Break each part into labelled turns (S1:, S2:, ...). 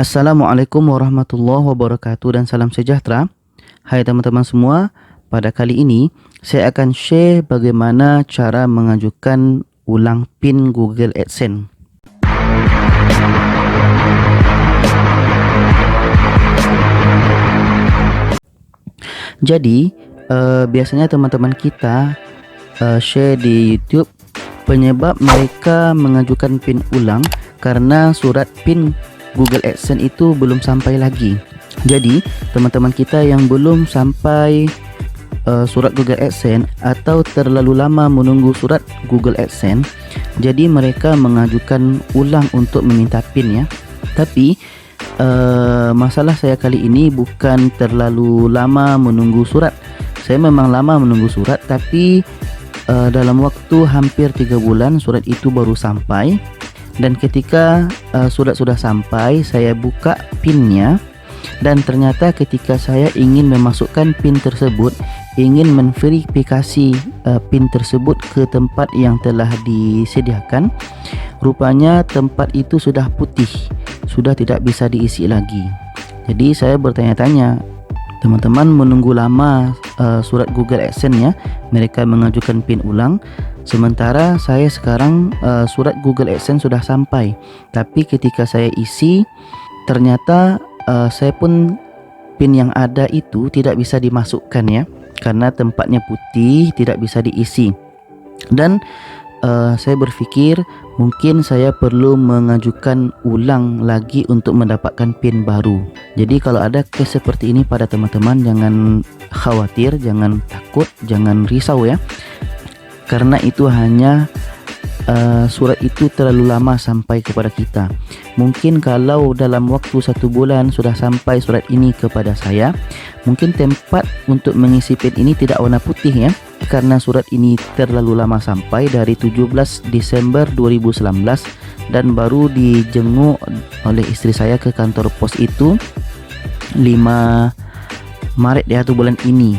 S1: Assalamualaikum warahmatullahi wabarakatuh dan salam sejahtera. Hai teman-teman semua, pada kali ini saya akan share bagaimana cara mengajukan ulang PIN Google AdSense. Jadi biasanya teman-teman kita share di YouTube penyebab mereka mengajukan PIN ulang karena surat PIN Google AdSense itu belum sampai lagi. Jadi teman-teman kita yang belum sampai surat Google AdSense atau terlalu lama menunggu surat Google AdSense, jadi mereka mengajukan ulang untuk meminta PIN ya. Tapi masalah saya kali ini bukan terlalu lama menunggu surat. Saya memang lama menunggu surat, tapi dalam waktu hampir 3 bulan surat itu baru sampai. Dan ketika surat sudah sampai, saya buka PIN-nya, dan ternyata ketika saya ingin memasukkan PIN tersebut, ingin memverifikasi PIN tersebut ke tempat yang telah disediakan, rupanya tempat itu sudah putih, sudah tidak bisa diisi lagi. Jadi saya bertanya-tanya, teman-teman menunggu lama surat Google AdSense ya, mereka mengajukan PIN ulang. Sementara saya sekarang surat Google AdSense sudah sampai, tapi ketika saya isi ternyata saya pun PIN yang ada itu tidak bisa dimasukkan ya, karena tempatnya putih, tidak bisa diisi. Dan saya berpikir mungkin saya perlu mengajukan ulang lagi untuk mendapatkan PIN baru. Jadi kalau ada case seperti ini pada teman-teman, jangan khawatir, jangan takut, jangan risau ya, karena itu hanya surat itu terlalu lama sampai kepada kita. Mungkin kalau dalam waktu 1 bulan sudah sampai surat ini kepada saya, mungkin tempat untuk mengisi PIN ini tidak warna putih ya, karena surat ini terlalu lama sampai dari 17 Desember 2019 dan baru dijenguk oleh istri saya ke kantor pos itu 5 Maret ya, atau bulan ini.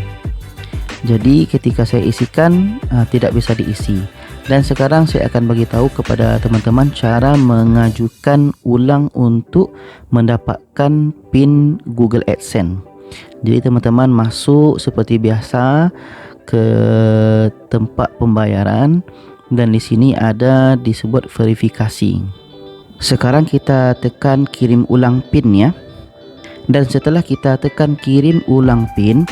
S1: Jadi ketika saya isikan tidak bisa diisi. Dan sekarang saya akan bagi tahu kepada teman-teman cara mengajukan ulang untuk mendapatkan PIN Google AdSense. Jadi teman-teman masuk seperti biasa ke tempat pembayaran, dan di sini ada disebut verifikasi. Sekarang kita tekan kirim ulang PIN ya. Dan setelah kita tekan kirim ulang PIN,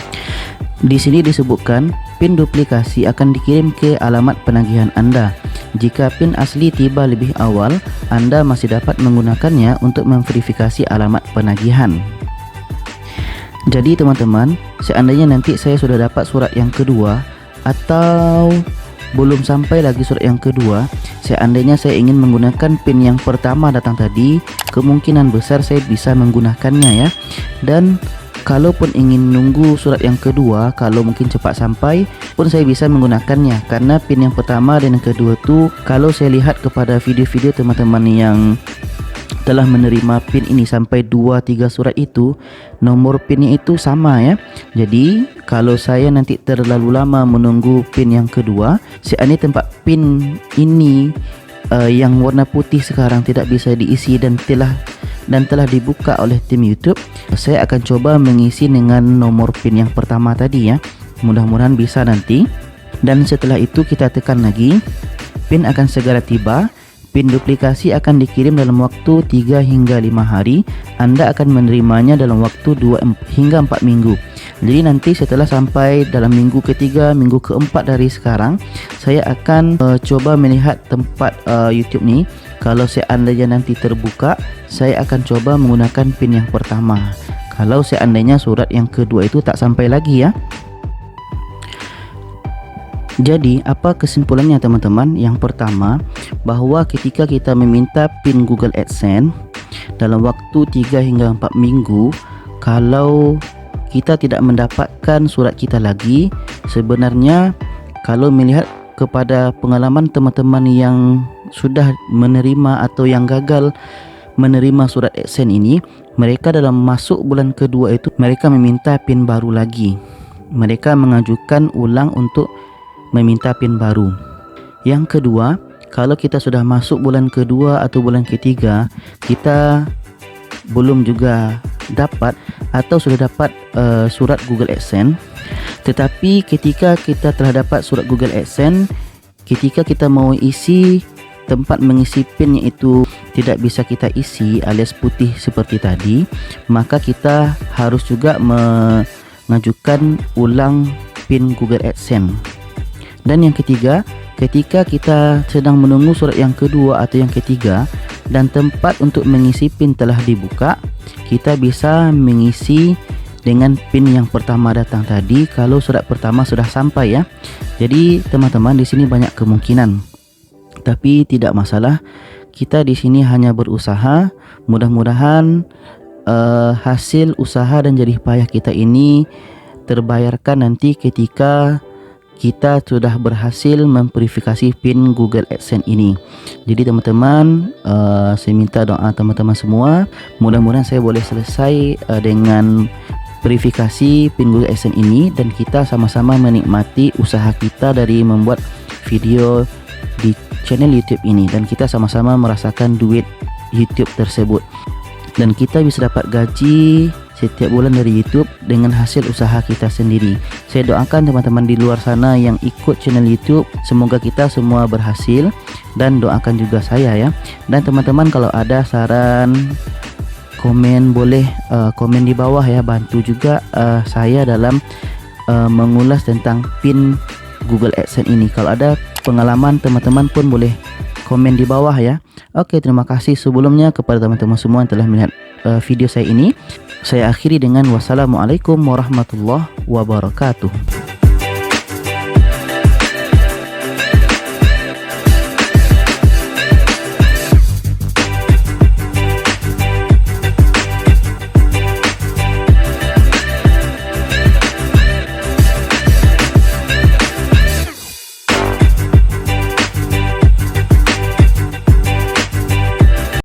S1: di sini disebutkan PIN duplikasi akan dikirim ke alamat penagihan Anda. Jika PIN asli tiba lebih awal, Anda masih dapat menggunakannya untuk memverifikasi alamat penagihan. Jadi teman-teman, seandainya nanti saya sudah dapat surat yang kedua atau belum sampai lagi surat yang kedua, seandainya saya ingin menggunakan PIN yang pertama datang tadi, kemungkinan besar saya bisa menggunakannya ya. Dan kalaupun ingin nunggu surat yang kedua, kalau mungkin cepat sampai pun saya bisa menggunakannya, karena PIN yang pertama dan yang kedua tuh, kalau saya lihat kepada video-video teman-teman yang telah menerima PIN ini sampai 2-3 surat itu, nomor PIN-nya itu sama ya. Jadi kalau saya nanti terlalu lama menunggu PIN yang kedua, seandainya tempat PIN ini yang warna putih sekarang tidak bisa diisi dan telah dibuka oleh tim YouTube, saya akan coba mengisi dengan nomor PIN yang pertama tadi ya. Mudah-mudahan bisa nanti. Dan setelah itu kita tekan lagi, PIN akan segera tiba. PIN duplikasi akan dikirim dalam waktu 3 hingga 5 hari. Anda akan menerimanya dalam waktu 2 hingga 4 minggu. Jadi nanti setelah sampai dalam minggu ketiga, minggu keempat dari sekarang, saya akan coba melihat tempat YouTube nih. Kalau seandainya nanti terbuka, saya akan coba menggunakan PIN yang pertama. Kalau seandainya surat yang kedua itu tak sampai lagi ya. Jadi apa kesimpulannya teman-teman? Yang pertama, bahwa ketika kita meminta PIN Google AdSense dalam waktu 3 hingga 4 minggu, kalau kita tidak mendapatkan surat kita lagi, sebenarnya kalau melihat kepada pengalaman teman-teman yang sudah menerima atau yang gagal menerima surat AdSense ini, mereka dalam masuk bulan kedua itu mereka meminta PIN baru lagi. Mereka mengajukan ulang untuk meminta PIN baru. Yang kedua, kalau kita sudah masuk bulan kedua atau bulan ketiga, kita belum juga dapat atau sudah dapat surat Google AdSense, tetapi ketika kita telah dapat surat Google AdSense, ketika kita mau isi tempat mengisi PIN itu tidak bisa kita isi alias putih seperti tadi, maka kita harus juga mengajukan ulang PIN Google AdSense. Dan yang ketiga, ketika kita sedang menunggu surat yang kedua atau yang ketiga dan tempat untuk mengisi PIN telah dibuka, kita bisa mengisi dengan PIN yang pertama datang tadi kalau surat pertama sudah sampai ya. Jadi teman-teman, di sini banyak kemungkinan, tapi tidak masalah. Kita di sini hanya berusaha. Mudah-mudahan hasil usaha dan jerih payah kita ini terbayarkan nanti ketika kita sudah berhasil memverifikasi PIN Google AdSense ini. Jadi teman-teman, saya minta doa teman-teman semua. Mudah-mudahan saya boleh selesai dengan verifikasi PIN Google AdSense ini, dan kita sama-sama menikmati usaha kita dari membuat video di channel YouTube ini, dan kita sama-sama merasakan duit YouTube tersebut, dan kita bisa dapat gaji setiap bulan dari YouTube dengan hasil usaha kita sendiri. Saya doakan teman-teman di luar sana yang ikut channel YouTube, semoga kita semua berhasil, dan doakan juga saya ya. Dan teman-teman kalau ada saran, komen boleh komen di bawah ya, bantu juga saya dalam mengulas tentang PIN Google AdSense ini. Kalau ada pengalaman teman-teman pun boleh komen di bawah ya. Oke, terima kasih sebelumnya kepada teman-teman semua yang telah melihat video saya ini. Saya akhiri dengan wassalamualaikum warahmatullahi wabarakatuh.